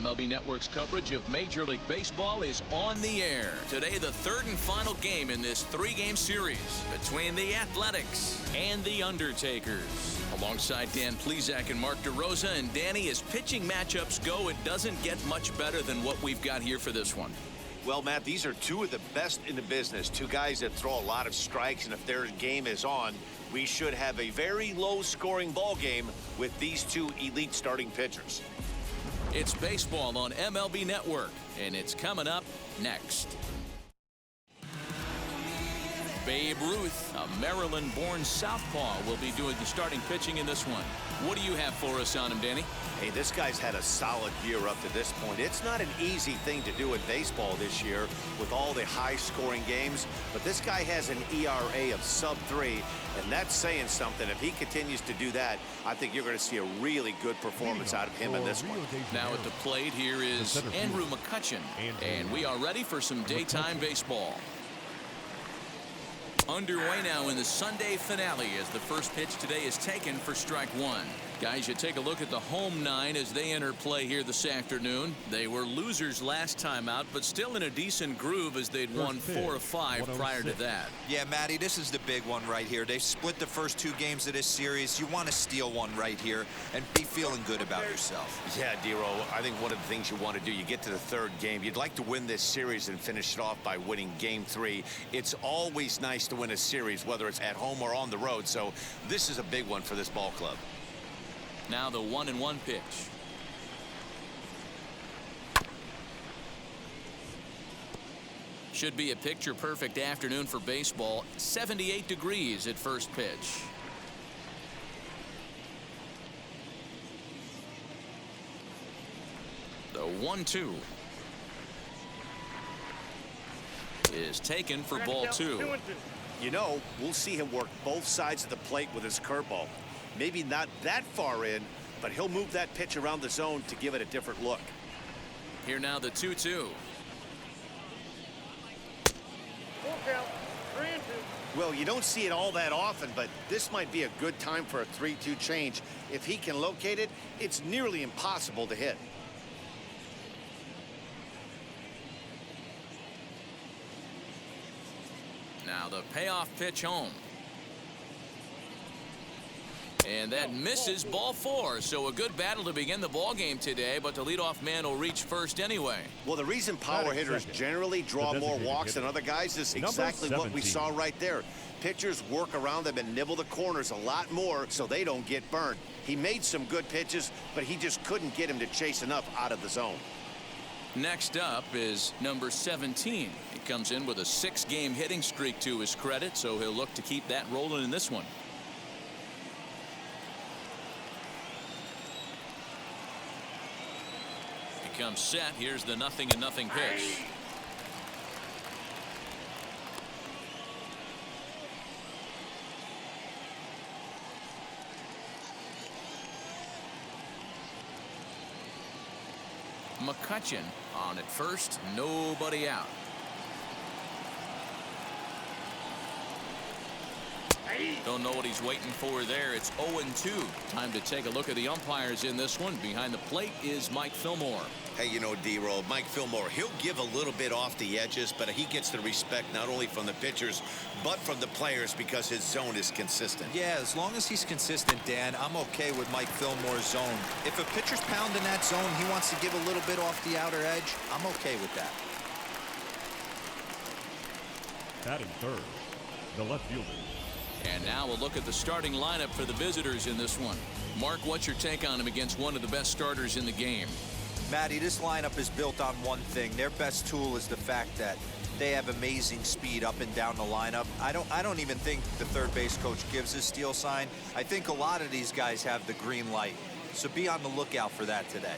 MLB Network's coverage of Major League Baseball is on the air. Today, the third and final game in this three-game series between the Athletics and the Undertakers. Alongside Dan Plesac and Mark DeRosa, and Danny, as pitching matchups go, it doesn't get much better than what we've got here for this one. Well, Matt, these are two of the best in the business. Two guys that throw a lot of strikes, and if their game is on, we should have a very low-scoring ball game with these two elite starting pitchers. It's baseball on MLB Network, and it's coming up next. Babe Ruth, a Maryland-born southpaw, will be doing the starting pitching in this one. What do you have for us on him, Danny? Hey, this guy's had a solid year up to this point. It's not an easy thing to do in baseball this year with all the high-scoring games, but this guy has an ERA of sub-3, and that's saying something. If he continues to do that, I think you're going to see a really good performance out of him in this one. Now at the plate, here is Andrew McCutchen, and we are ready for some daytime baseball. Underway now in the Sunday finale as the first pitch today is taken for strike one. Guys, you take a look at the home nine as they enter play here this afternoon. They were losers last time out, but still in a decent groove as they'd won 4 of 5 prior to that. Yeah, Matty, this is the big one right here. They've split the first 2 games of this series. You want to steal one right here and be feeling good about yourself. Yeah, Dero, I think one of the things you want to do, you get to the third game, you'd like to win this series and finish it off by winning game 3. It's always nice to win a series, whether it's at home or on the road, so this is a big one for this ball club. Now the 1-1 pitch. Should be a picture-perfect afternoon for baseball. 78 degrees at first pitch. The 1-2 is taken for ball 2. You know, we'll see him work both sides of the plate with his curveball. Maybe not that far in, but he'll move that pitch around the zone to give it a different look. Here now the 2-2. Well, you don't see it all that often, but this might be a good time for a 3-2 change. If he can locate it, it's nearly impossible to hit. Now the payoff pitch home. And that misses, ball 4. So a good battle to begin the ball game today, but the leadoff man will reach first anyway. Well, the reason power hitters generally draw more walks than other guys is exactly what we saw right there. Pitchers work around them and nibble the corners a lot more so they don't get burned. He made some good pitches, but he just couldn't get him to chase enough out of the zone. Next up is number 17. He comes in with a 6-game hitting streak to his credit, so he'll look to keep that rolling in this one. He comes set. Here's the 0-0 pitch. McCutchen on at first, nobody out. Don't know what he's waiting for there. It's 0-2. Time to take a look at the umpires in this one. Behind the plate is Mike Fillmore. Hey, you know, D-Roll, Mike Fillmore, he'll give a little bit off the edges, but he gets the respect not only from the pitchers, but from the players because his zone is consistent. Yeah, as long as he's consistent, Dan, I'm okay with Mike Fillmore's zone. If a pitcher's pounding that zone, he wants to give a little bit off the outer edge, I'm okay with that. Batting third, the left fielder. And now we'll look at the starting lineup for the visitors in this one. Mark, what's your take on him against one of the best starters in the game? Matty, this lineup is built on one thing. Their best tool is the fact that they have amazing speed up and down the lineup. I don't even think the third base coach gives a steal sign. I think a lot of these guys have the green light. So be on the lookout for that today.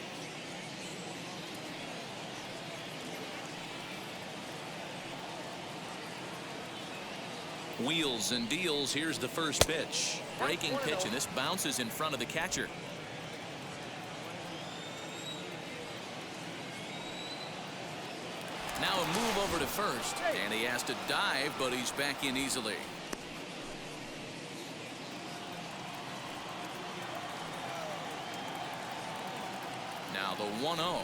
Wheels and deals. Here's the first pitch. Breaking pitch, and this bounces in front of the catcher. Now a move over to first, and he has to dive, but he's back in easily. Now the 1-0.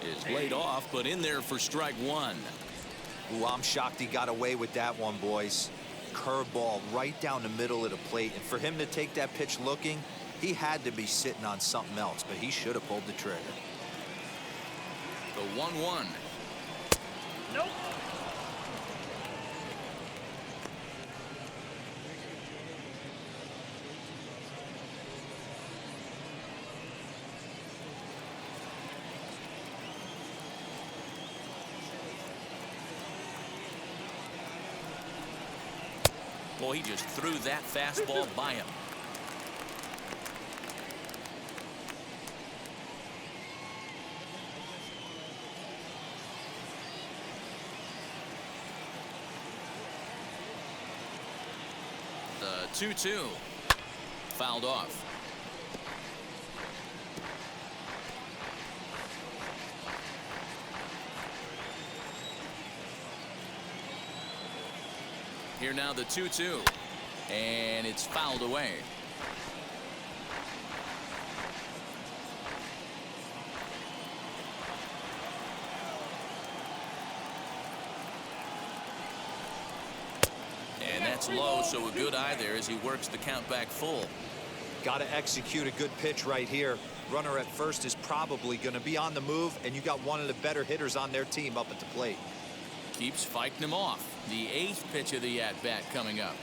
is laid off, but in there for strike one. Ooh, I'm shocked he got away with that one, boys. Curveball right down the middle of the plate, and for him to take that pitch looking, he had to be sitting on something else, but he should have pulled the trigger. The 1-1. Nope. Boy, he just threw that fastball by him. The 2-2. Fouled off. Here now the 2-2. And it's fouled away. And that's low, so a good eye there as he works the count back full. Got to execute a good pitch right here. Runner at first is probably going to be on the move, and you got one of the better hitters on their team up at the plate. Keeps fighting him off. The 8th pitch of the at-bat coming up.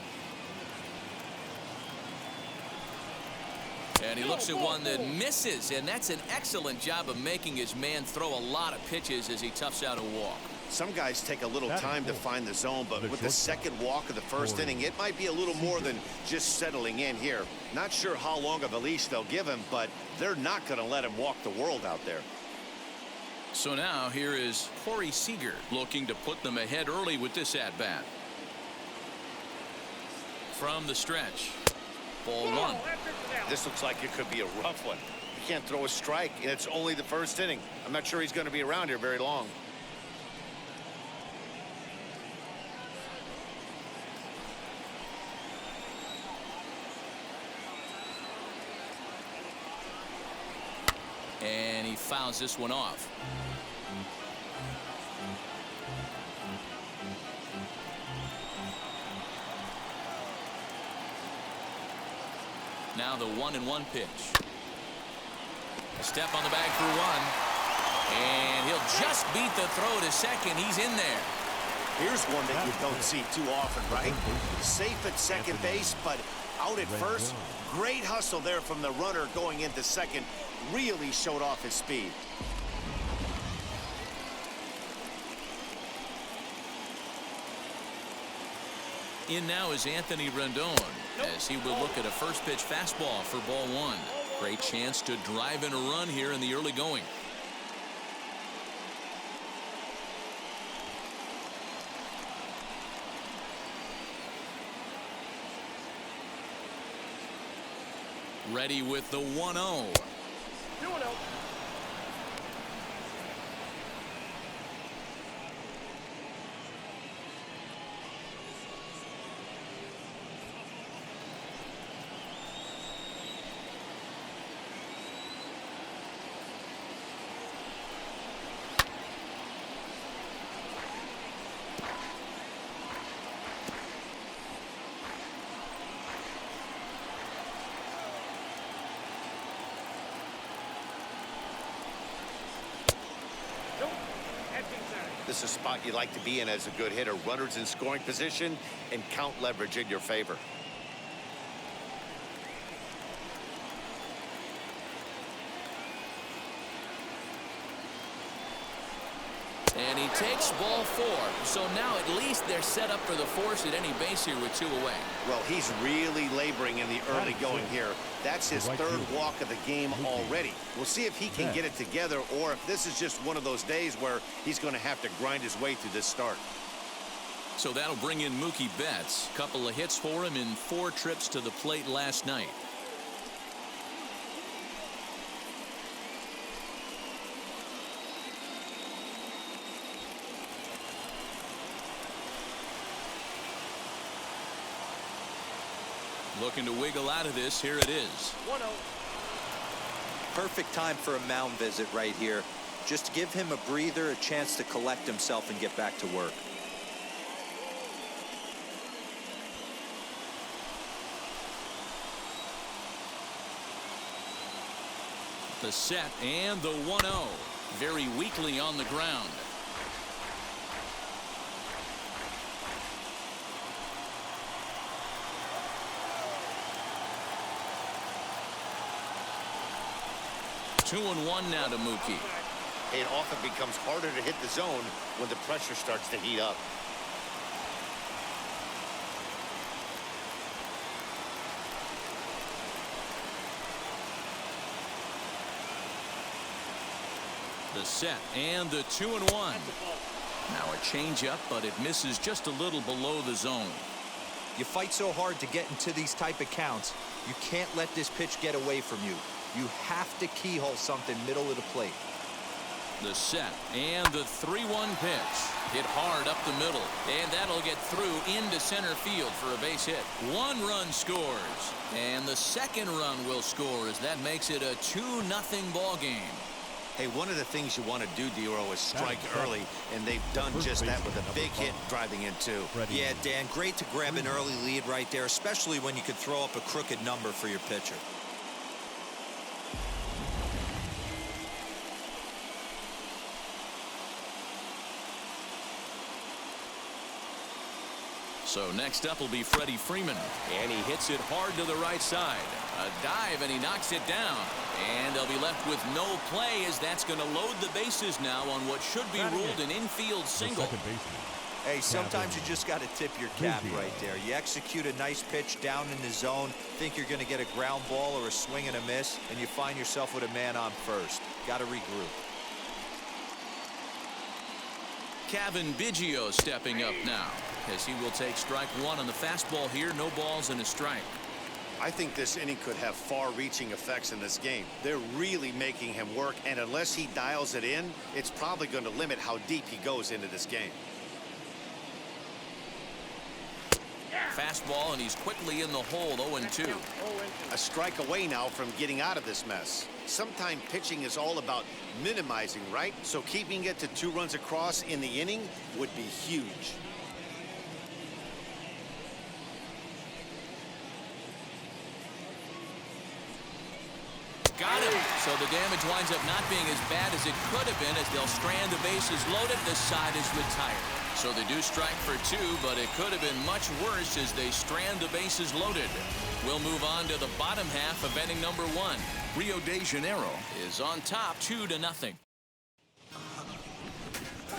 And he looks at one that misses, and that's an excellent job of making his man throw a lot of pitches as he toughs out a walk. Some guys take a little time to find the zone, but with the second walk of the first inning, it might be a little more than just settling in here. Not sure how long of a leash they'll give him, but they're not going to let him walk the world out there. So now here is Corey Seager looking to put them ahead early with this at-bat. From the stretch. Ball one. This looks like it could be a rough one. You can't throw a strike, and it's only the first inning. I'm not sure he's going to be around here very long. And he fouls this one off. Now the 1-1 pitch. A step on the bag for one. And he'll just beat the throw to second. He's in there. Here's one that you don't see too often, right? Safe at second base, but out at first. Great hustle there from the runner going into second. Really showed off his speed. In now is Anthony Rendon as he will look at a first pitch fastball for ball one. Great chance to drive in a run here in the early going. Ready with the 1-0. 2-0. This is a spot you like to be in as a good hitter. Runners in scoring position and count leverage in your favor. And he takes ball four. So now at least they're set up for the force at any base here with two away. Well, he's really laboring in the early going here. That's his third walk of the game already. We'll see if he can get it together or if this is just one of those days where he's going to have to grind his way through this start. So that'll bring in Mookie Betts. Couple of hits for him in 4 trips to the plate last night. Looking to wiggle out of this. Here it is. 1-0. Perfect time for a mound visit right here. Just give him a breather, a chance to collect himself and get back to work. The set and the 1-0. Very weakly on the ground. Two and one now to Mookie. It often becomes harder to hit the zone when the pressure starts to heat up. The set and the 2-1. Now a changeup, but it misses just a little below the zone. You fight so hard to get into these type of counts. You can't let this pitch get away from you. You have to keyhole something middle of the plate. The set and the 3-1 pitch. Hit hard up the middle, and that'll get through into center field for a base hit. One run scores, and the second run will score as that makes it a 2-0 ball game. Hey, one of the things you want to do, Dero, is strike early, and they've done just that with a big hit driving in two. Yeah, Dan, great to grab an early lead right there, especially when you could throw up a crooked number for your pitcher. So next up will be Freddie Freeman, and he hits it hard to the right side. A dive, and he knocks it down. And they'll be left with no play as that's going to load the bases now on what should be ruled an infield single. Hey, sometimes you just got to tip your cap right there. You execute a nice pitch down in the zone, think you're going to get a ground ball or a swing and a miss, and you find yourself with a man on first. Got to regroup. Cavan Biggio stepping up now as he will take strike one on the fastball here. No balls and a strike. I think this inning could have far-reaching effects in this game. They're really making him work, and unless he dials it in, it's probably going to limit how deep he goes into this game. Fastball, and he's quickly in the hole. 0-2. A strike away now from getting out of this mess. Sometimes pitching is all about minimizing, right? So keeping it to 2 runs across in the inning would be huge. Got him. So the damage winds up not being as bad as it could have been as they'll strand the bases loaded. This side is retired. So they do strike for 2, but it could have been much worse as they strand the bases loaded. We'll move on to the bottom half of inning number 1. Rio de Janeiro is on top 2-0.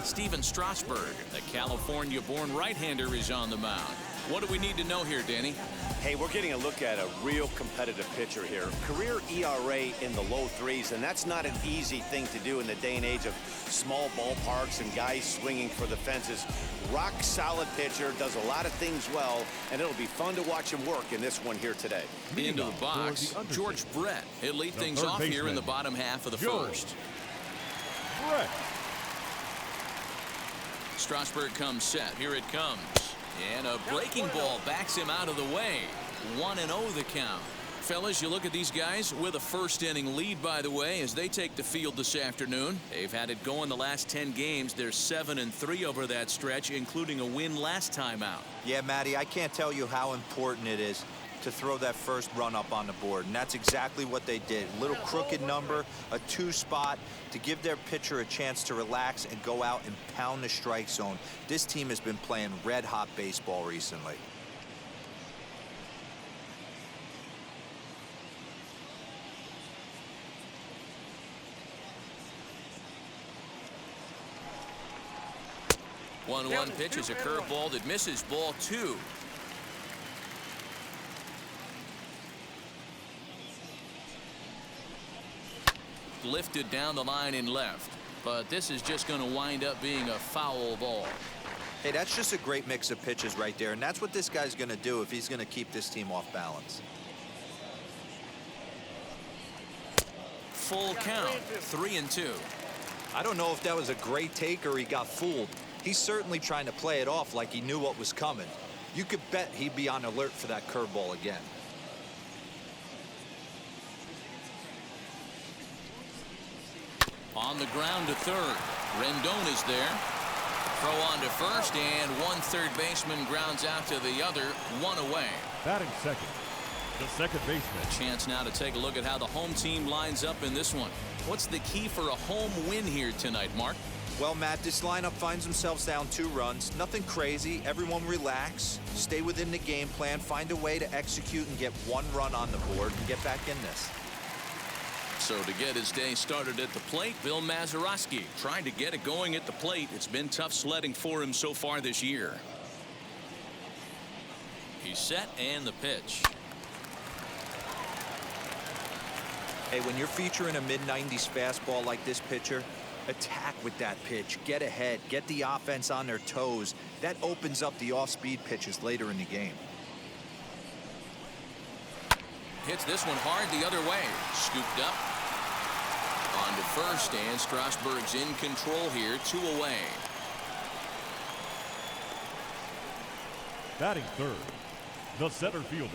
Steven Strasburg, the California-born right-hander, is on the mound. What do we need to know here, Danny? Hey, we're getting a look at a real competitive pitcher here. Career ERA in the low 3s, and that's not an easy thing to do in the day and age of small ballparks and guys swinging for the fences. Rock solid pitcher, does a lot of things well, and it'll be fun to watch him work in this one here today. Into the box, George Brett. He'll lead things off here in the bottom half of the first. Brett. Strasburg comes set. Here it comes. And a breaking ball backs him out of the way. 1-0 the count. Fellas, you look at these guys with a first inning lead, by the way, as they take the field this afternoon. They've had it going the last 10 games. They're 7-3 over that stretch, including a win last time out. Yeah, Matty, I can't tell you how important it is to throw that first run up on the board, and that's exactly what they did. Little crooked number, a 2 spot to give their pitcher a chance to relax and go out and pound the strike zone. This team has been playing red-hot baseball recently. One pitch is a curveball that misses. Ball 2. Lifted down the line in left, but this is just going to wind up being a foul ball. Hey, that's just a great mix of pitches right there, and that's what this guy's going to do if he's going to keep this team off balance. Full count, 3-2. I don't know if that was a great take or he got fooled. He's certainly trying to play it off like he knew what was coming. You could bet he'd be on alert for that curveball again. On the ground to third. Rendon is there. Throw on to first, and one third baseman grounds out to the other, one away. Batting second, the second baseman. A chance now to take a look at how the home team lines up in this one. What's the key for a home win here tonight, Mark? Well, Matt, this lineup finds themselves down 2 runs. Nothing crazy. Everyone relax. Stay within the game plan. Find a way to execute and get 1 run on the board and get back in this. So to get his day started at the plate, Bill Mazeroski trying to get it going at the plate. It's been tough sledding for him so far this year. He's set and the pitch. Hey, when you're featuring a mid-90s fastball like this pitcher, attack with that pitch. Get ahead. Get the offense on their toes. That opens up the off-speed pitches later in the game. Hits this one hard the other way. Scooped up. On to first, and Strasburg's in control here. 2 away. Batting third, the center fielder,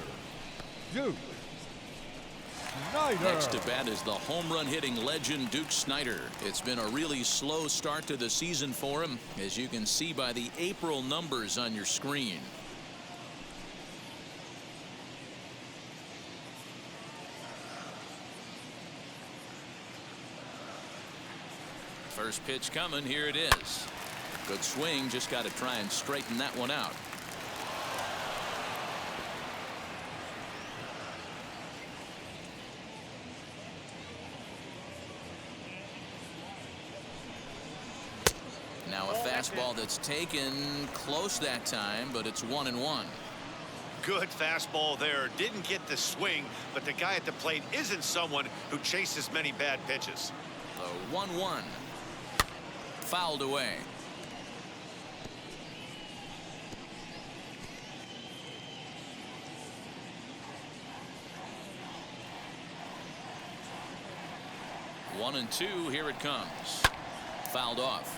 Duke Snider. Next to bat is the home run hitting legend Duke Snider. It's been a really slow start to the season for him, as you can see by the April numbers on your screen. First pitch coming. Here it is. Good swing. Just got to try and straighten that one out. Now a fastball that's taken close that time, but it's 1-1. Good fastball there. Didn't get the swing, but the guy at the plate isn't someone who chases many bad pitches. The 1-1. Fouled away. One and two. Here it comes. Fouled off.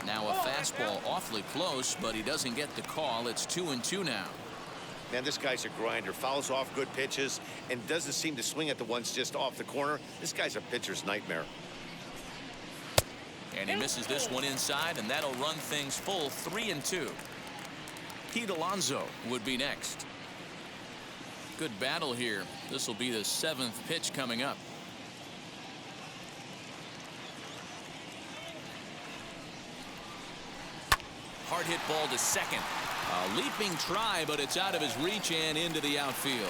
Now a fastball awfully close, but he doesn't get the call. It's 2-2 now. Man, this guy's a grinder. Fouls off good pitches and doesn't seem to swing at the ones just off the corner. This guy's a pitcher's nightmare. And he misses this one inside, and that'll run things full. 3-2. Pete Alonso would be next. Good battle here. This will be the 7th pitch coming up. Hard hit ball to second. A leaping try, but it's out of his reach and into the outfield.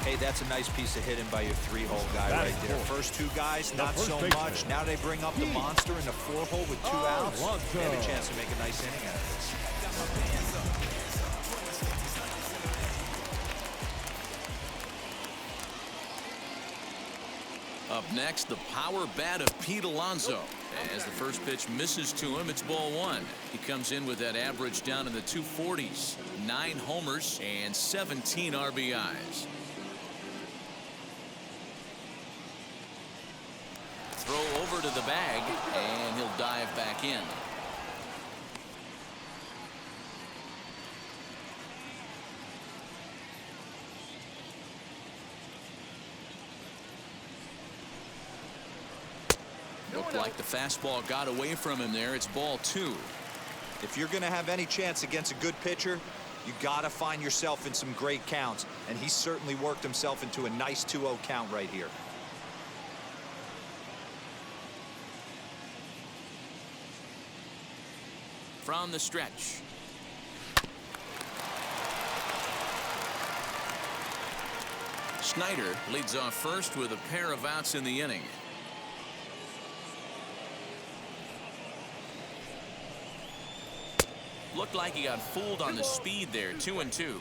Hey, that's a nice piece of hitting by your 3-hole guy right there. First 2 guys, not so much. Now they bring up the monster in the 4-hole with 2 outs. They have a chance to make a nice inning out of this. Up next, the power bat of Pete Alonso. As the first pitch misses to him, it's ball 1. He comes in with that average down in the 240s. 9 homers and 17 RBIs. Throw over to the bag, and he'll dive back in. Looked like the fastball got away from him there. It's ball 2. If you're going to have any chance against a good pitcher, you got to find yourself in some great counts, and he certainly worked himself into a nice 2-0 count right here. From the stretch. Snider leads off first with a pair of outs in the inning. Looked like he got fooled on the speed there. 2-2.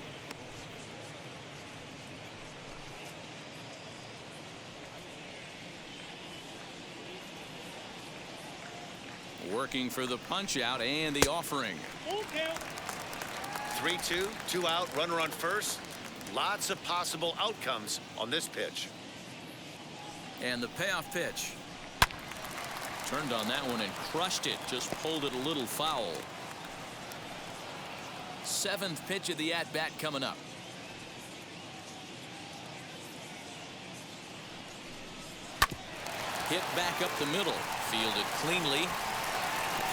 Working for the punch out and the offering. 3-2, 2 out, runner on first. Lots of possible outcomes on this pitch. And the payoff pitch. Turned on that one and crushed it. Just pulled it a little foul. 7th pitch of the at-bat coming up. Hit back up the middle. Fielded cleanly.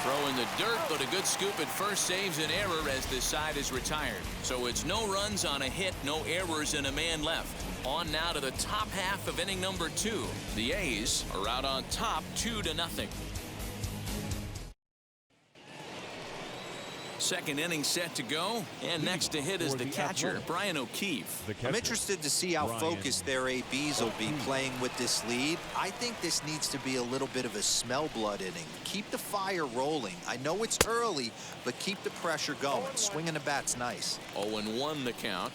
Throw in the dirt, but a good scoop at first saves an error as this side is retired. So it's no runs on a hit, no errors, and a man left. On now to the top half of inning number 2. The A's are out on top 2-0. Second inning set to go, and next to hit is the catcher, Brian O'Keefe. I'm interested to see how focused their ABs will be playing with this lead. I think this needs to be a little bit of a smell blood inning. Keep the fire rolling. I know it's early, but keep the pressure going. Swinging the bat's nice. 0-1 the count.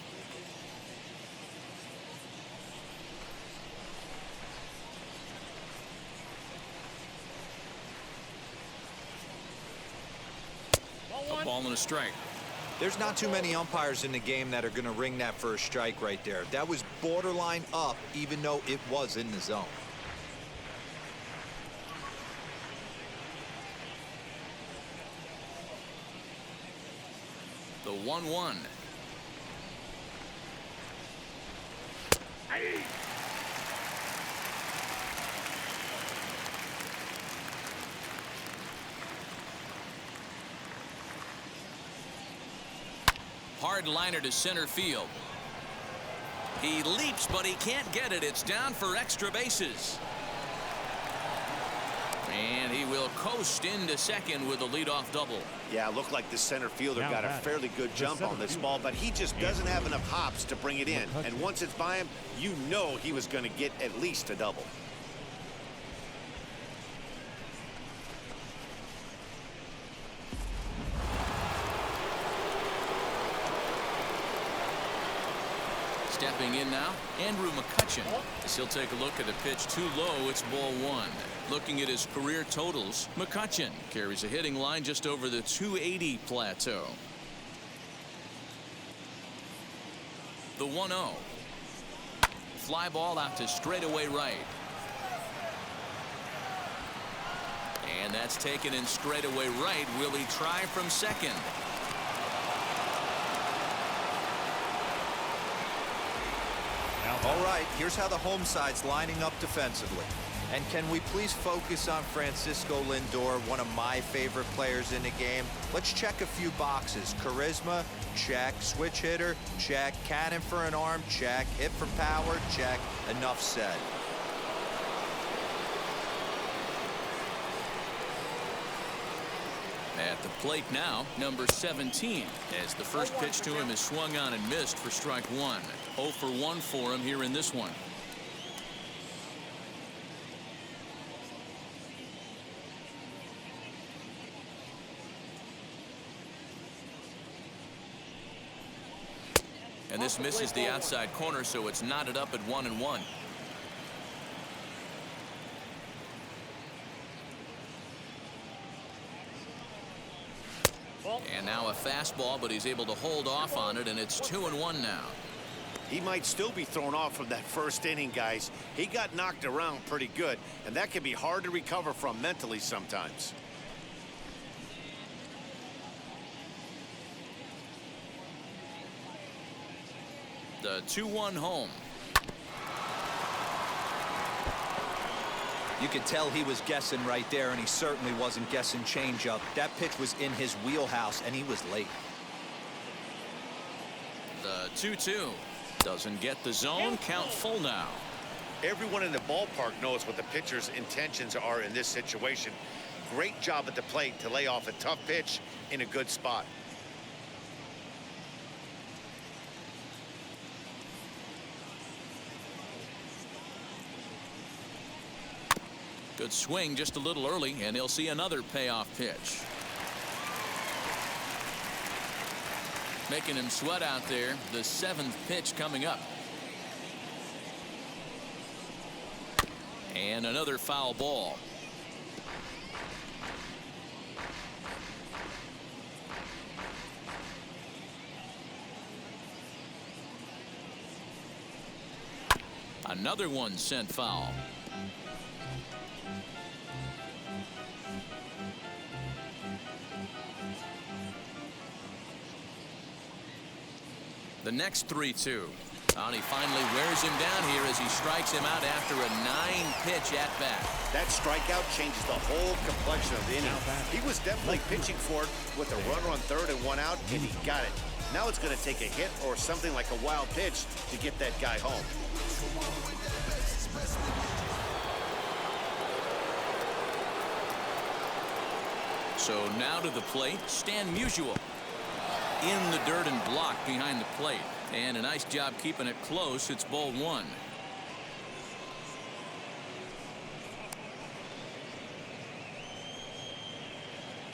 A ball and a strike. There's not too many umpires in the game that are going to ring that first strike right there. That was borderline up, even though it was in the zone. The 1-1. Hard liner to center field. He leaps, but he can't get it. It's down for extra bases. And he will coast into second with a leadoff double. Yeah, looked like the center fielder got a fairly good jump on this ball, but he just doesn't have enough hops to bring it in. And once it's by him, you know he was going to get at least a double. Stepping in now, Andrew McCutchen. As he'll take a look at a pitch too low, it's ball 1. Looking at his career totals, McCutchen carries a hitting line just over the 280 plateau. The 1-0. Fly ball out to straightaway right. And that's taken in straightaway right. Will he try from second? All right, here's how the home side's lining up defensively. And can we please focus on Francisco Lindor, one of my favorite players in the game? Let's check a few boxes. Charisma, check. Switch hitter, check. Cannon for an arm, check. Hit for power, check. Enough said. At the plate now, number 17, as the first pitch to him is swung on and missed for strike 1. 0 for 1 for him here in this one. And this misses the outside corner, so it's knotted up at 1-1. And now a fastball, but he's able to hold off on it, and it's 2-1 now. He might still be thrown off from that first inning, guys. He got knocked around pretty good, and that can be hard to recover from mentally sometimes. The 2-1 home. You could tell he was guessing right there, and he certainly wasn't guessing changeup. That pitch was in his wheelhouse, and he was late. The 2-2 doesn't get the zone. Count full now. Everyone in the ballpark knows what the pitcher's intentions are in this situation. Great job at the plate to lay off a tough pitch in a good spot. Good swing just a little early, and he'll see another payoff pitch. Making him sweat out there. The 7th pitch coming up. And another foul ball. Another one sent foul. The next 3-2. And he finally wears him down here as he strikes him out after a 9-pitch at bat. That strikeout changes the whole complexion of the inning. He was definitely pitching for it with a runner on third and 1 out, and he got it. Now it's going to take a hit or something like a wild pitch to get that guy home. So now to the plate, Stan Musial. In the dirt and blocked behind the plate. And a nice job keeping it close. It's ball 1.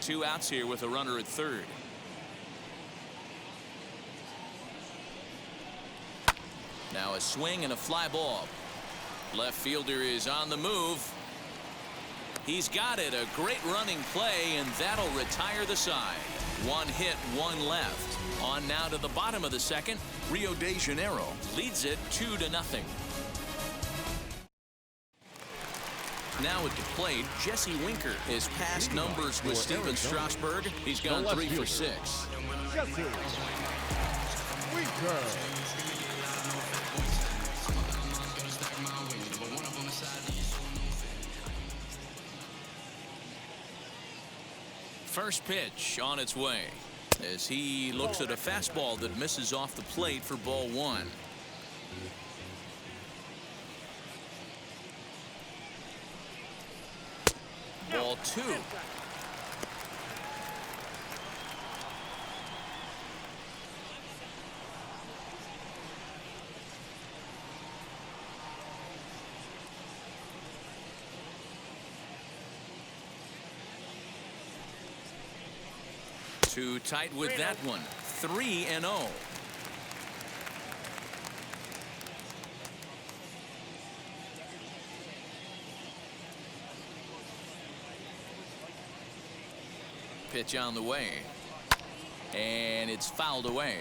Two outs here with a runner at third. Now a swing and a fly ball. Left fielder is on the move. He's got it. A great running play, and that'll retire the side. 1 hit, 1 left. On now to the bottom of the second. Rio de Janeiro leads it 2-0. Now at the plate, Jesse Winker. His past numbers with Steven Strasburg. He's gone 3 for 6. Jesse Winker. First pitch on its way as he looks at a fastball that misses off the plate for ball 1. Ball 2. Too tight with that one. 3-0. Pitch on the way. And it's fouled away.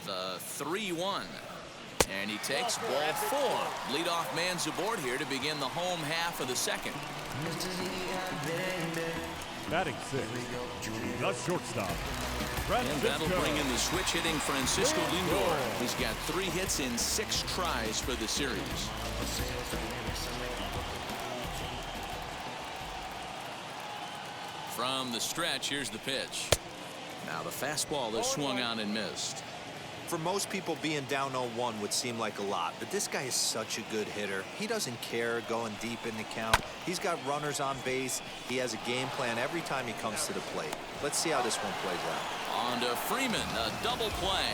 The 3-1. And he takes ball 4. Leadoff man's aboard here to begin the home half of the second. Batting 6. The shortstop. And that'll bring in the switch hitting Francisco Lindor. He's got 3 hits in 6 tries for the series. From the stretch, here's the pitch. Now the fastball is swung on and missed. For most people, being down 0-1 would seem like a lot, but this guy is such a good hitter. He doesn't care going deep in the count. He's got runners on base. He has a game plan every time he comes to the plate. Let's see how this one plays out. On to Freeman, a double play.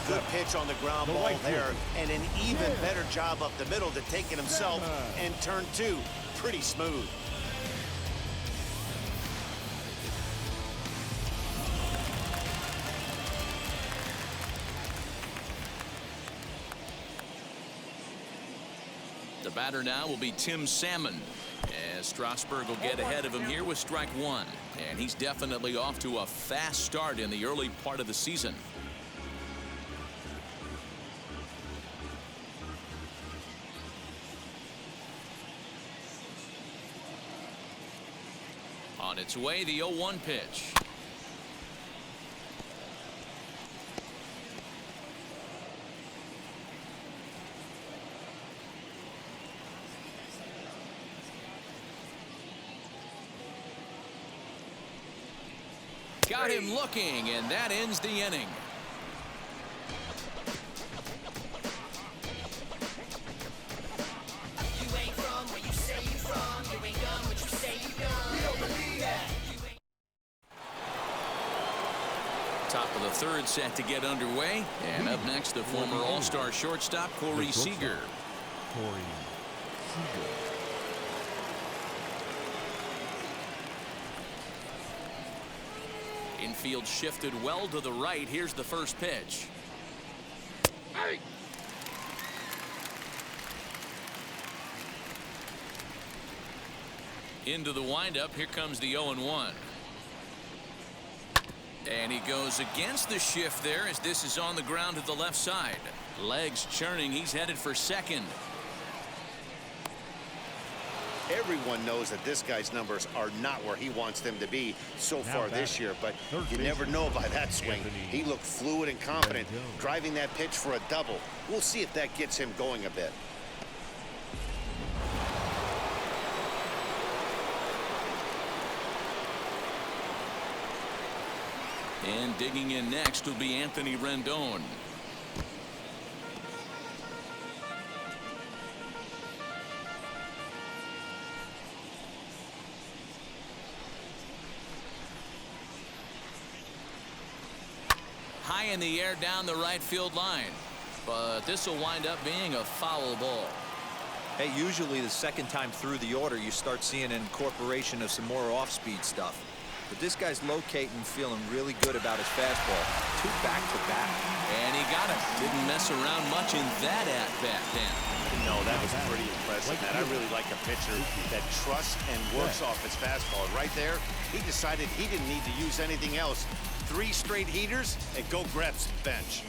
Good pitch on the ground ball there, and an even better job up the middle to take it himself, and turn 2 pretty smooth. The batter now will be Tim Salmon, as Strasburg will get ahead of him here with strike 1. And he's definitely off to a fast start in the early part of the season. On its way, the 0-1 pitch. Got him looking, and that ends the inning. You ain't from where you say you from. You ain't done what you say you done. We don't believe that. Top of the third set to get underway. And up next, the former All-Star shortstop, Corey Seager. Corey Seager. Infield shifted well to the right. Here's the first pitch. Hey. Into the windup. Here comes the 0-1. And he goes against the shift there as this is on the ground to the left side. Legs churning. He's headed for second. Everyone knows that this guy's numbers are not where he wants them to be so far this year, but you never know by that swing. He looked fluid and confident, driving that pitch for a double. We'll see if that gets him going a bit. And digging in next will be Anthony Rendon. High in the air down the right field line, but this will wind up being a foul ball. Hey, usually the second time through the order you start seeing an incorporation of some more off-speed stuff. But this guy's locating, feeling really good about his fastball. 2 back-to-back. And he got it. Didn't mess around much in that at-bat, Dan. No, that was pretty impressive, man. I really like a pitcher that trusts and works off his fastball. Right there, he decided he didn't need to use anything else. 3 straight heaters and go grab some bench.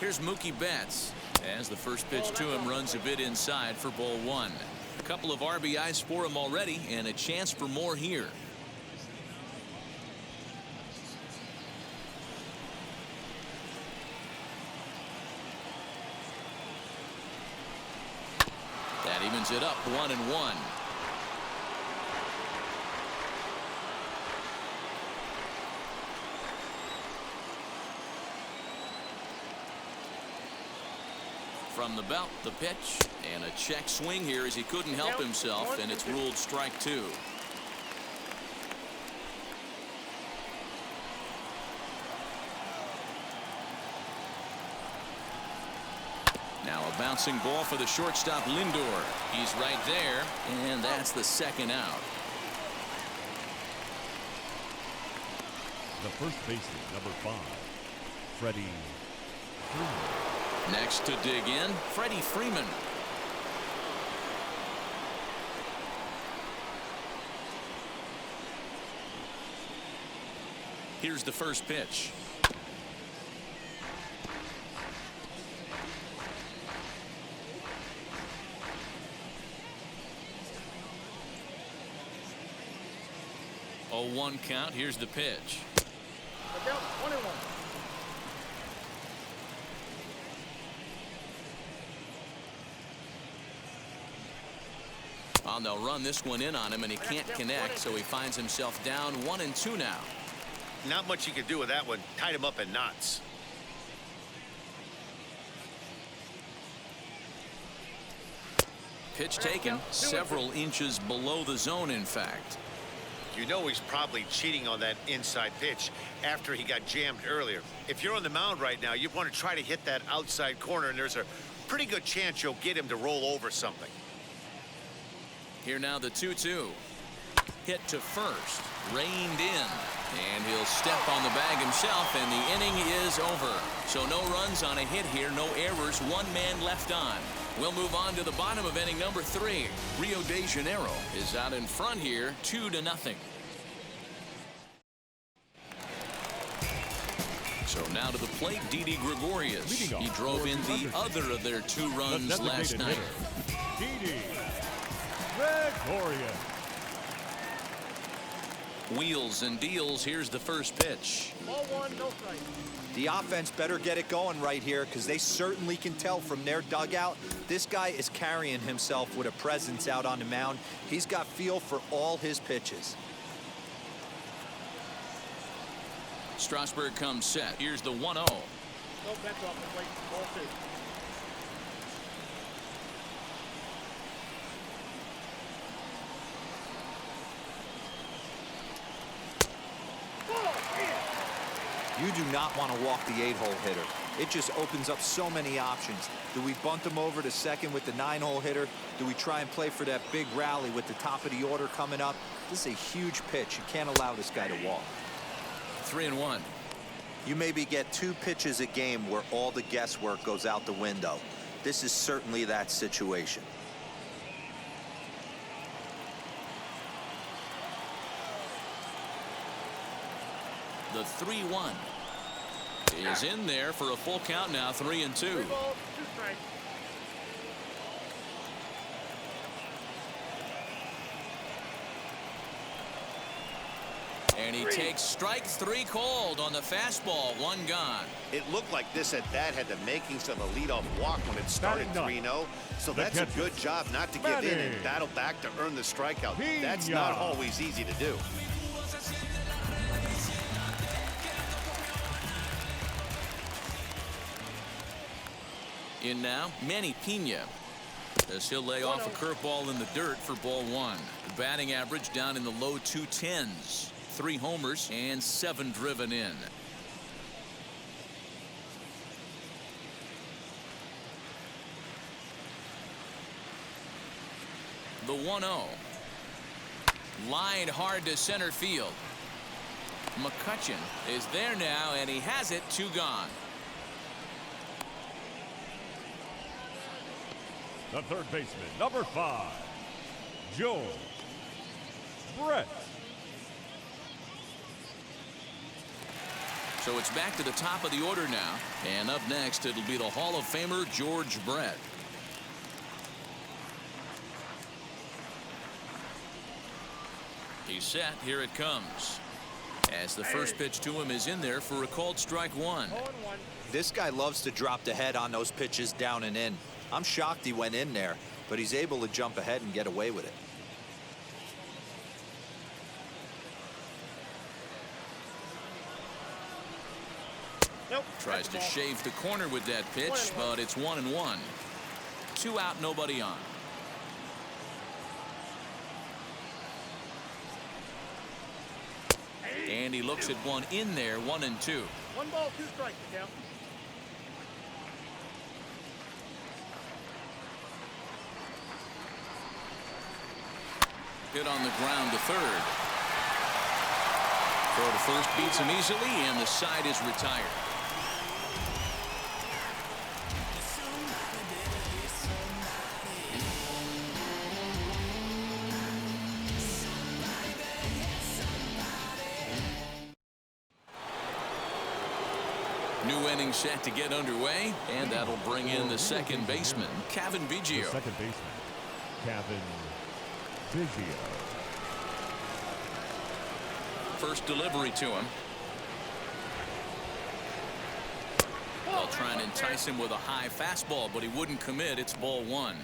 Here's Mookie Betts as the first pitch to him runs a bit inside for ball 1. A couple of RBIs for him already and a chance for more here. That evens it up 1-1. From the belt, the pitch, and a check swing here as he couldn't help himself, and it's ruled strike 2. Now a bouncing ball for the shortstop Lindor. He's right there, and that's the second out. The first baseman, number 5, Freddie Freeman. Next to dig in, Freddie Freeman. Here's the first pitch. Oh, 1 count. Here's the pitch. Look out, 1-1. And they'll run this one in on him, and he can't connect, so he finds himself down 1-2 now. Not much you could do with that one. Tied him up in knots. Pitch taken several inches below the zone, in fact. You know he's probably cheating on that inside pitch after he got jammed earlier. If you're on the mound right now, you want to try to hit that outside corner, and there's a pretty good chance you'll get him to roll over something. Here now the 2-2. Hit to first. Reined in. And he'll step on the bag himself, and the inning is over. So no runs on a hit here, no errors, 1 man left on. We'll move on to the bottom of inning number 3. Rio de Janeiro is out in front here, 2-0. So now to the plate, Didi Gregorius. He drove in the other of their 2 runs last night. Didi Gregorius. Wheels and deals. Here's the first pitch. Ball 1, no strike. The offense better get it going right here, because they certainly can tell from their dugout this guy is carrying himself with a presence out on the mound. He's got feel for all his pitches. Strasburg comes set. Here's the 1-0. No bench off the plate. Ball 2. You do not want to walk the 8-hole hitter. It just opens up so many options. Do we bunt him over to second with the 9-hole hitter? Do we try and play for that big rally with the top of the order coming up? This is a huge pitch. You can't allow this guy to walk. 3-1. You maybe get 2 pitches a game where all the guesswork goes out the window. This is certainly that situation. The 3-1 is in there for a full count now. 3-2. 3 balls, 2 strikes. And he takes strike 3 called on the fastball. 1 gone. It looked like this at bat had the makings of a leadoff walk when it started Batting 3-0. So that's a good job not to give in and battle back to earn the strikeout. That's not always easy to do. In now, Manny Pena, as he'll lay off a curveball in the dirt for ball 1. The batting average down in the low 210s. 3 homers and 7 driven in. The 1-0. Lined hard to center field. McCutchen is there now, and he has it. 2 gone. The third baseman, number 5, George Brett. So it's back to the top of the order now. And up next, it'll be the Hall of Famer, George Brett. He's set. Here it comes. As the first pitch to him is in there for a called strike 1. 0-1. This guy loves to drop the head on those pitches down and in. I'm shocked he went in there, but he's able to jump ahead and get away with it. Nope. Tries to shave the corner with that pitch, but it's 1-1. 2 out, nobody on. And he looks at one in there. 1-2. 1 ball, 2 strikes, the count. Hit on the ground to third. Throw to first beats him easily, and the side is retired. New inning set to get underway, and that'll bring in the second baseman, Cavan The Biggio. second baseman, Cavan Biggio. First delivery to him. They'll try and entice him with a high fastball, but he wouldn't commit. It's ball 1.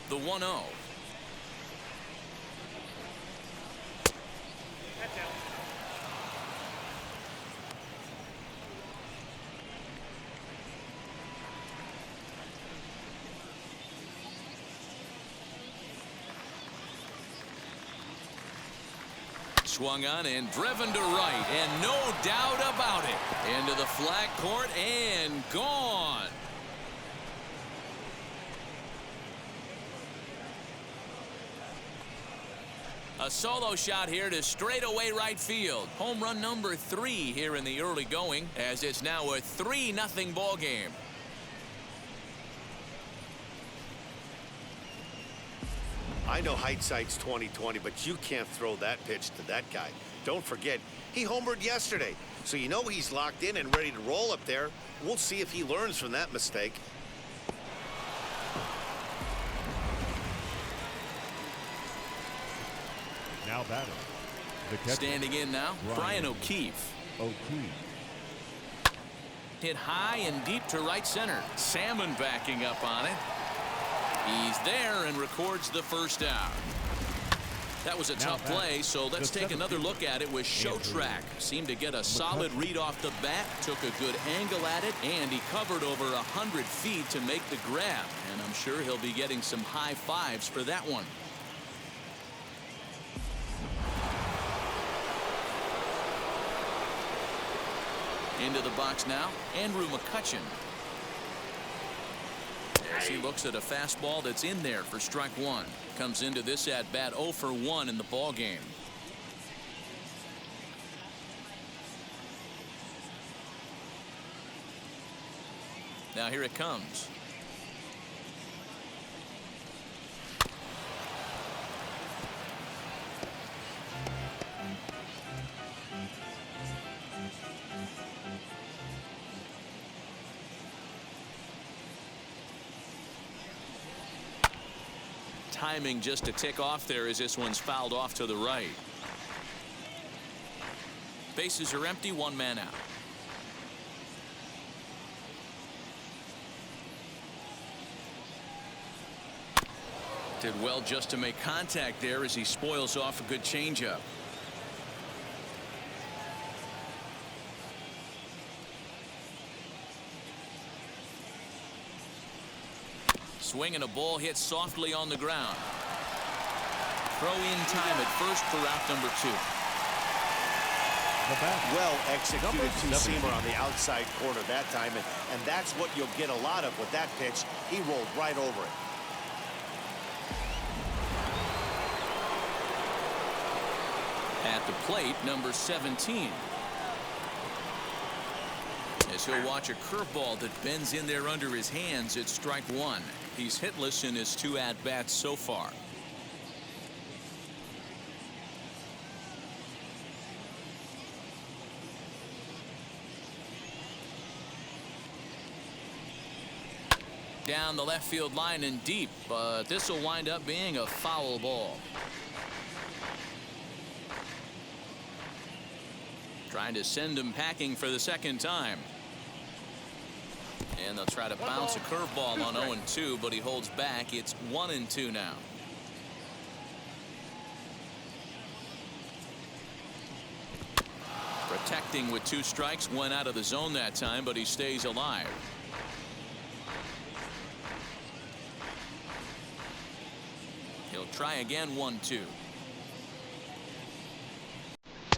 The 1-0. That's out. Swung on and driven to right, and no doubt about it. Into the flag court and gone. A solo shot here to straightaway right field. Home run number 3 here in the early going, as it's now a 3-0 ball game. I know hindsight's 20/20, but you can't throw that pitch to that guy. Don't forget, he homered yesterday, so you know he's locked in and ready to roll up there. We'll see if he learns from that mistake. Now batting, the catcher, Standing in now, Brian O'Keefe. Hit high and deep to right center. Salmon backing up on it. He's there and records the first out. That was a tough play, so let's take another look at it with Showtrack. Seemed to get a solid read off the bat, took a good angle at it, and he covered over 100 feet to make the grab. And I'm sure he'll be getting some high fives for that one. Into the box now, Andrew McCutchen. As he looks at a fastball that's in there for strike 1. Comes into this at bat 0 for 1 in the ball game. Now here it comes. Timing just a tick off there as this one's fouled off to the right. Bases are empty, one man out. Did well just to make contact there as he spoils off a good changeup. Swing and a ball hit softly on the ground. Throw in time at first for out number 2. Well executed two-seamer on the outside corner that time, and that's what you'll get a lot of with that pitch. He rolled right over it. At the plate, number 17. As he'll watch a curveball that bends in there under his hands at strike 1. He's hitless in his 2 at-bats so far. Down the left field line and deep, but this will wind up being a foul ball. Trying to send him packing for the second time. And they'll try to bounce a curveball on 0-2, but he holds back. It's 1-2 now. Protecting with 2 strikes, went out of the zone that time, but he stays alive. He'll try again, 1-2.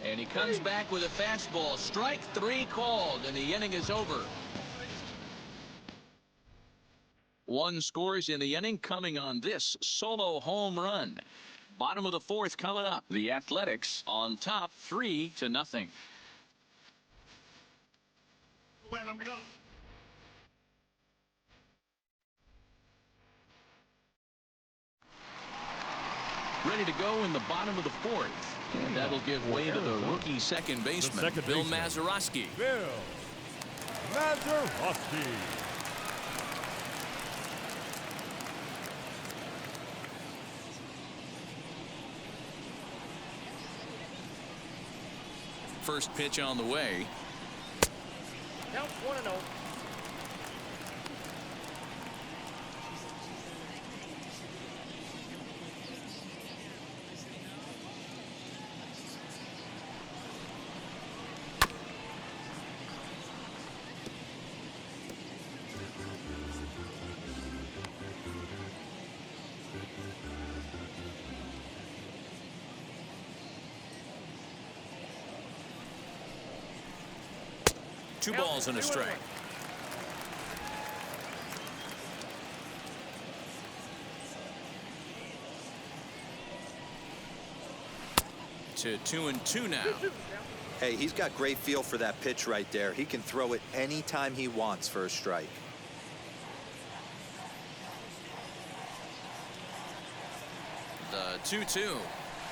And he comes back with a fastball. Strike 3 called, and the inning is over. 1 scores in the inning, coming on this solo home run. Bottom of the 4th coming up. The Athletics on top 3-0. Ready to go in the bottom of the 4th. And that'll give way to the rookie second baseman, Bill Mazeroski. Bill Mazeroski. First pitch on the way. Count 1-0. Two balls and a strike. To 2-2 now. Hey, he's got great feel for that pitch right there. He can throw it anytime he wants for a strike. The 2-2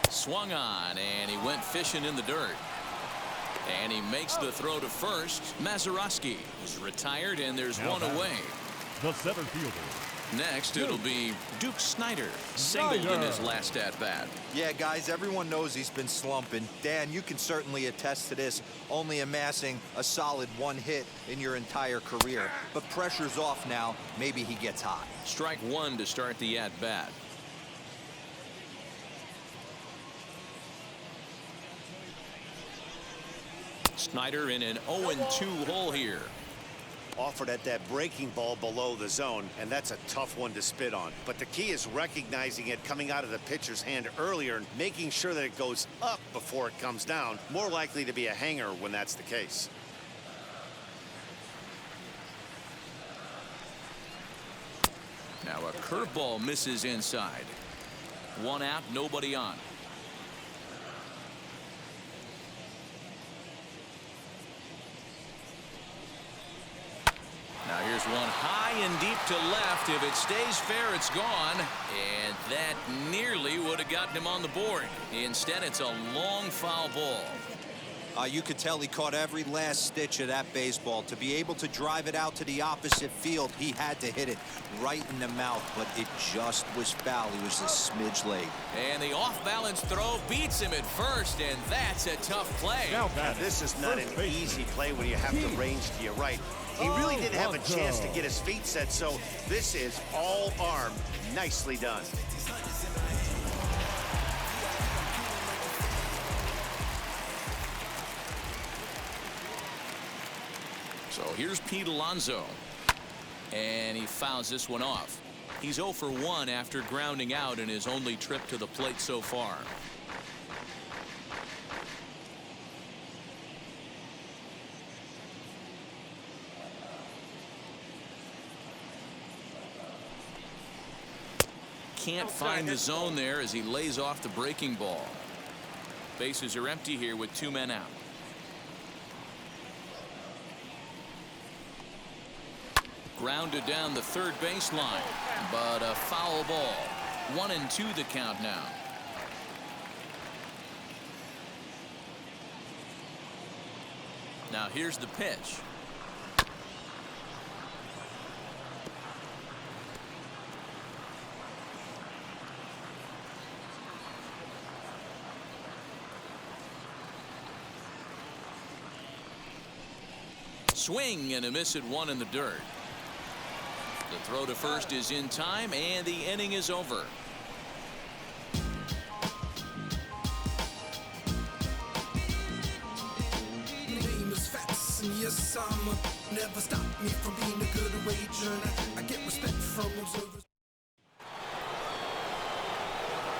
swung on, and he went fishing in the dirt. And he makes the throw to first. Mazeroski is retired, and there's one away. The center fielder. Next, it'll be Duke Snider, singled in his last at-bat. Yeah, guys, everyone knows he's been slumping. Dan, you can certainly attest to this, only amassing a solid 1 hit in your entire career. But pressure's off now. Maybe he gets hot. Strike 1 to start the at-bat. Snider in an 0-2 hole here. Offered at that breaking ball below the zone, and that's a tough one to spit on. But the key is recognizing it coming out of the pitcher's hand earlier and making sure that it goes up before it comes down. More likely to be a hanger when that's the case. Now a curveball misses inside. 1 out, nobody on. Now here's one high and deep to left. If it stays fair, it's gone. And that nearly would have gotten him on the board. Instead, it's a long foul ball. You could tell he caught every last stitch of that baseball. To be able to drive it out to the opposite field, he had to hit it right in the mouth, but it just was foul. He was a smidge late. And the off-balance throw beats him at first, and that's a tough play. Now Now, this is not an easy play when you have to range to your right. He really didn't have a chance to get his feet set, so this is all arm. Nicely done. So here's Pete Alonso. And he fouls this one off. He's 0 for 1 after grounding out in his only trip to the plate so far. Can't find the zone there as he lays off the breaking ball. Bases are empty here with 2 men out. Grounded down the third baseline, but a foul ball. 1-2 the count now. Now here's the pitch. Swing and a miss at 1 in the dirt. The throw to first is in time, and the inning is over. Name is Fats, and yes, never stop me from being a good wager. I get respect from observers.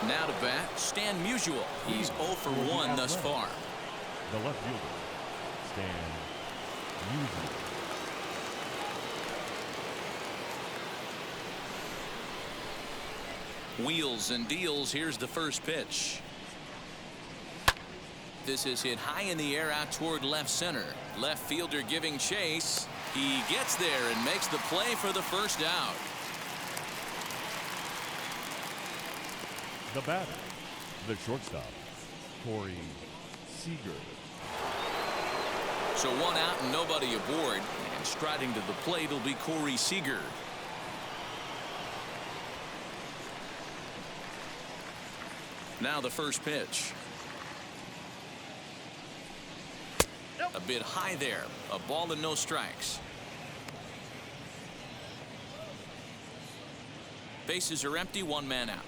Now to bat, Stan Musial. He's 0 for 1 thus far. The left fielder, Stan Musial. Wheels and deals. Here's the first pitch. This is hit high in the air out toward left center. Left fielder giving chase. He gets there and makes the play for the first out. The batter, the shortstop, Corey Seager. So 1 out and nobody aboard. And striding to the plate will be Corey Seager. Now the first pitch. A bit high there. A ball and no strikes. Bases are empty. 1 man out.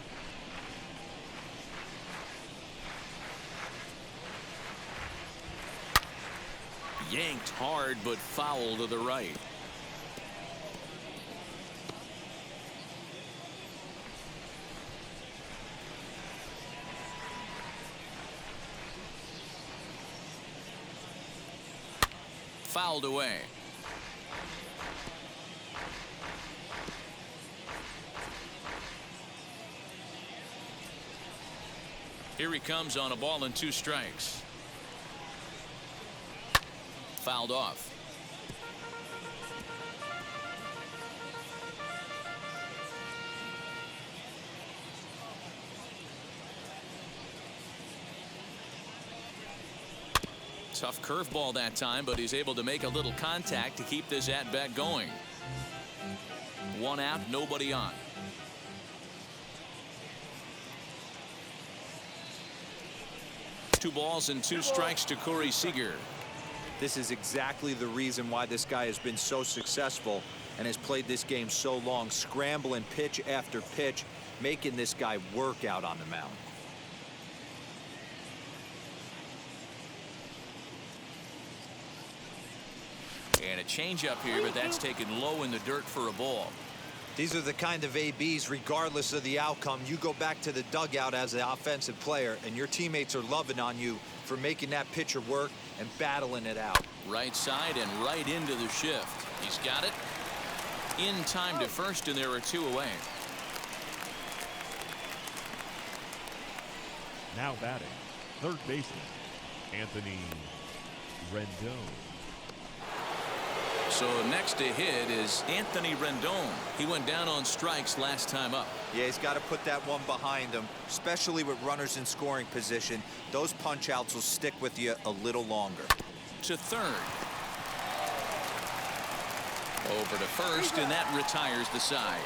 Yanked hard, but foul to the right. Fouled away. Here he comes on a ball and 2 strikes. Fouled off. Tough curveball that time, but he's able to make a little contact to keep this at bat going. 1 out, nobody on. Two balls and 2 strikes to Corey Seager. This is exactly the reason why this guy has been so successful and has played this game so long, scrambling pitch after pitch, making this guy work out on the mound. And a changeup here, but that's taken low in the dirt for a ball. These are the kind of ABs, regardless of the outcome, you go back to the dugout as an offensive player, and your teammates are loving on you for making that pitcher work and battling it out. Right side and right into the shift. He's got it. In time to first, and there are 2 away. Now batting, third baseman, Anthony Rendon. So next to hit is Anthony Rendon. He went down on strikes last time up. Yeah, he's got to put that one behind him, especially with runners in scoring position. Those punch outs will stick with you a little longer. To third. Over to first, and that retires the side.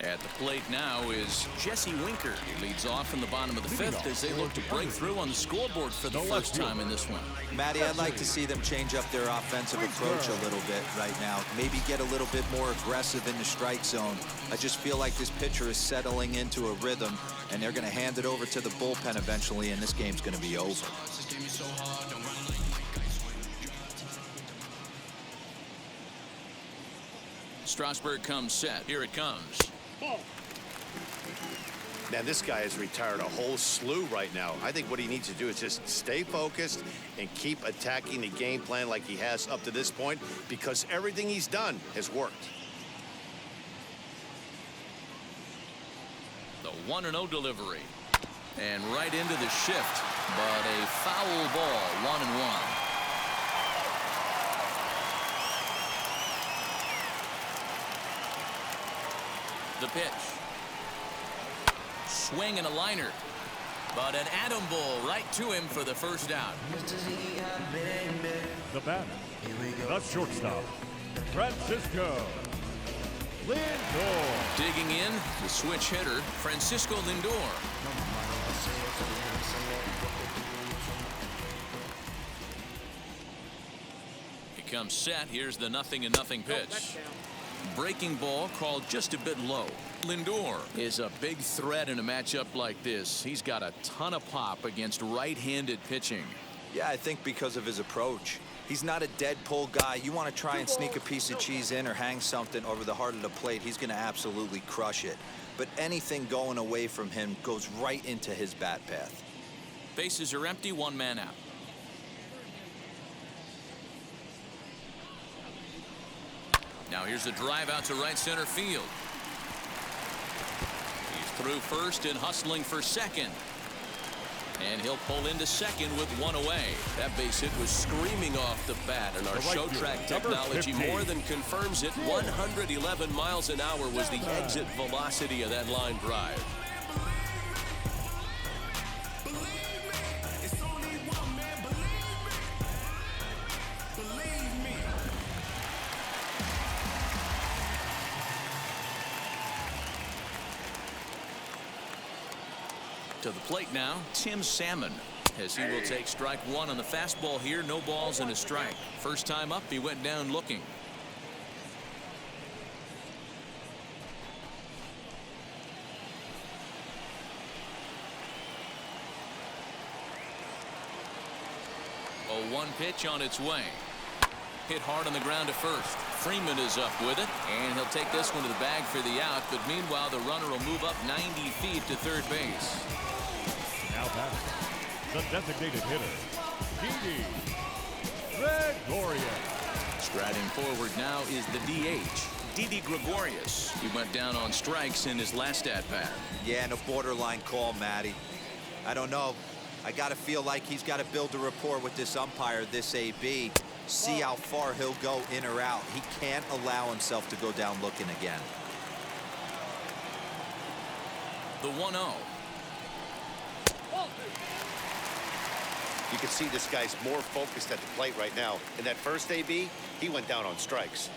At the plate now is Jesse Winker. He leads off in the bottom of the fifth as they look to break through on the scoreboard for the first time in this one. Matty, I'd like to see them change up their offensive approach a little bit right now. Maybe get a little bit more aggressive in the strike zone. I just feel like this pitcher is settling into a rhythm, and they're going to hand it over to the bullpen eventually, and this game's going to be over. Strasburg comes set. Here it comes. Man, this guy has retired a whole slew right now. I think what he needs to do is just stay focused and keep attacking the game plan like he has up to this point, because everything he's done has worked. The 1-0 delivery. And right into the shift, but a foul ball, 1-1. The pitch. Swing and a liner. But an atom ball right to him for the first out. The batter, the shortstop, Francisco Lindor. Digging in, the switch hitter, Francisco Lindor. He comes set. Here's the 0-0 pitch. Breaking ball called just a bit low. Lindor is a big threat in a matchup like this. He's got a ton of pop against right-handed pitching. Yeah, I think because of his approach. He's not a dead pull guy. You want to try and sneak a piece of cheese in or hang something over the heart of the plate, he's going to absolutely crush it. But anything going away from him goes right into his bat path. Bases are empty, one man out. Now here's a drive out to right center field. He's through first and hustling for second. And he'll pull into second with one away. That base hit was screaming off the bat, and our show track technology more than confirms it. 111 miles an hour was the exit velocity of that line drive. To the plate now, Tim Salmon, as he will take strike one on the fastball here. No balls and a strike. First time up, he went down looking. A 1 pitch on its way. Hit hard on the ground to first. Freeman is up with it, and he'll take this one to the bag for the out. But meanwhile, the runner will move up 90 feet to third base. Now back, the designated hitter, Didi Gregorius. Striding forward now is the DH, Didi Gregorius. He went down on strikes in his last at-bat. Yeah, and a borderline call, Matty. I don't know. I got to feel like he's got to build a rapport with this umpire, this AB. See how far he'll go in or out. He can't allow himself to go down looking again. The 1-0. You can see this guy's more focused at the plate right now. In that first AB, he went down on strikes.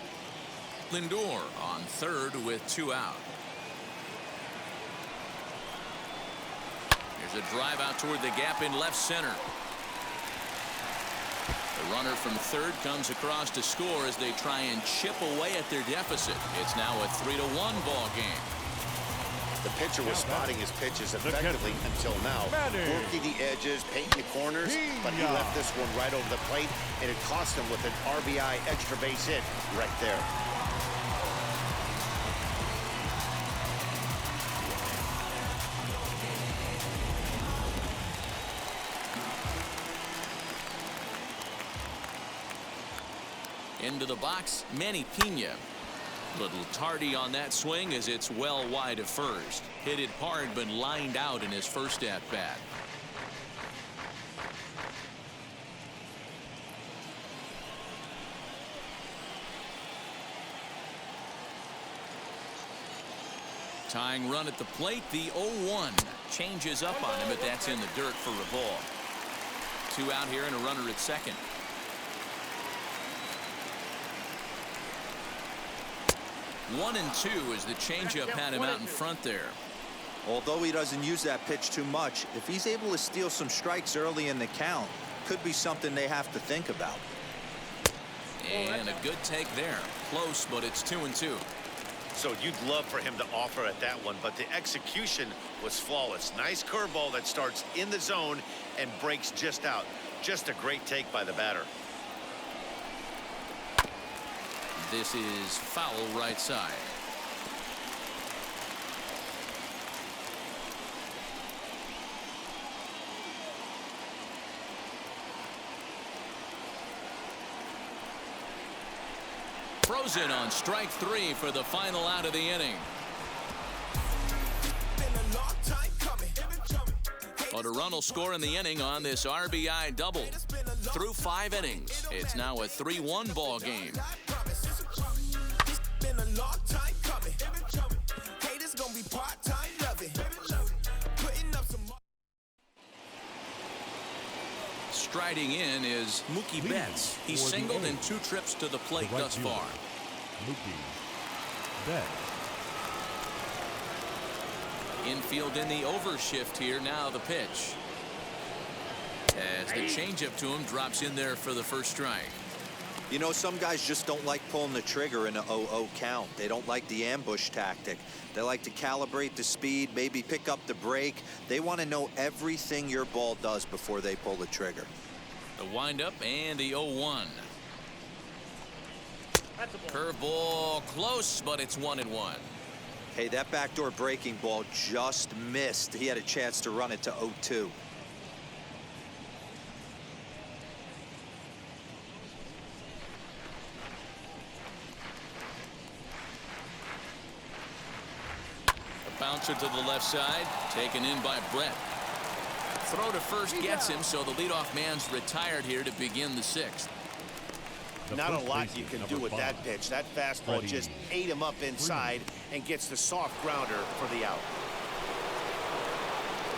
Lindor on third with 2 out. Here's a drive out toward the gap in left center. The runner from third comes across to score as they try and chip away at their deficit. It's now a 3-1 ball game. The pitcher was spotting his pitches effectively until now, working the edges, painting the corners, but he left this one right over the plate, and it cost him with an RBI extra base hit right there. Into the box, Manny Pena. Little tardy on that swing as it's well wide of first. Hit it hard but lined out in his first at bat. Tying run at the plate, the 0-1 changes up on him, but that's in the dirt for a ball. 2 out here and a runner at second. One and two as the changeup had him out in front there. Although he doesn't use that pitch too much, if he's able to steal some strikes early in the count, could be something they have to think about. And a good take there. Close, but it's 2-2. So you'd love for him to offer at that one, but the execution was flawless. Nice curveball that starts in the zone and breaks just out. Just a great take by the batter. This is foul right side. Frozen on strike 3 for the final out of the inning. Odorun will score in the inning on this RBI double. Through 5 innings, it's now a 3-1 ball game. Striding in is Mookie Betts. He's singled in 2 trips to the plate thus far. Mookie Betts. Infield in the overshift here. Now the pitch. As the changeup to him drops in there for the first strike. You know, some guys just don't like pulling the trigger in a 0-0 count. They don't like the ambush tactic. They like to calibrate the speed, maybe pick up the brake. They want to know everything your ball does before they pull the trigger. The windup and the 0-1. Curveball close, but it's 1-1. Hey, that backdoor breaking ball just missed. He had a chance to run it to 0-2. Bouncer to the left side, taken in by Brett. Throw to first gets him, so the leadoff man's retired here to begin the 6th. Not a lot you can do with that pitch. That fastball just ate him up inside and gets the soft grounder for the out.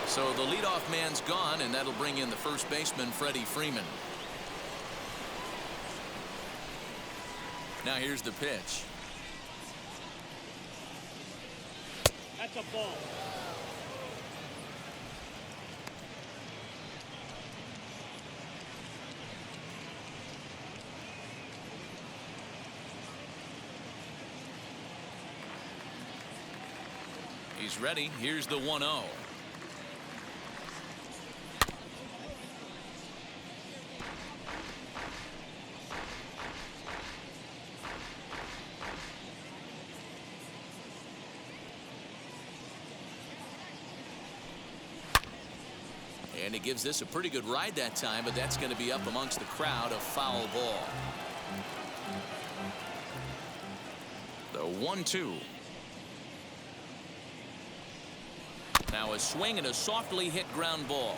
So the leadoff man's gone, and that'll bring in the first baseman, Freddie Freeman. Now here's the pitch. That's a ball. He's ready. Here's the 1-0. And he gives this a pretty good ride that time, but that's going to be up amongst the crowd. A foul ball. The 1-2. Now a swing and a softly hit ground ball.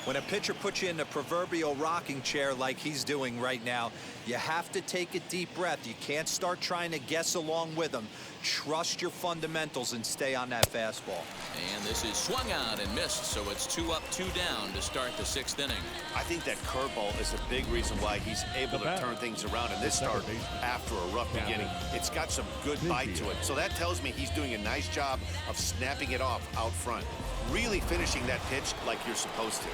When a pitcher puts you in the proverbial rocking chair like he's doing right now, you have to take a deep breath. You can't start trying to guess along with him. Trust your fundamentals and stay on that fastball. And this is swung out and missed, so it's 2 up, 2 down to start the 6th inning. I think that curveball is a big reason why he's able to turn things around in this start after a rough beginning. It's got some good bite to it. So that tells me he's doing a nice job of snapping it off out front. Really finishing that pitch like you're supposed to.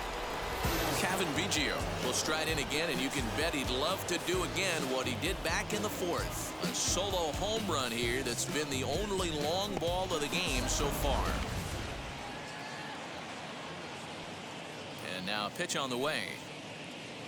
Cavan Biggio will stride in again, and you can bet he'd love to do again what he did back in the 4th. A solo home run here that's been the only long ball of the game so far. And now a pitch on the way.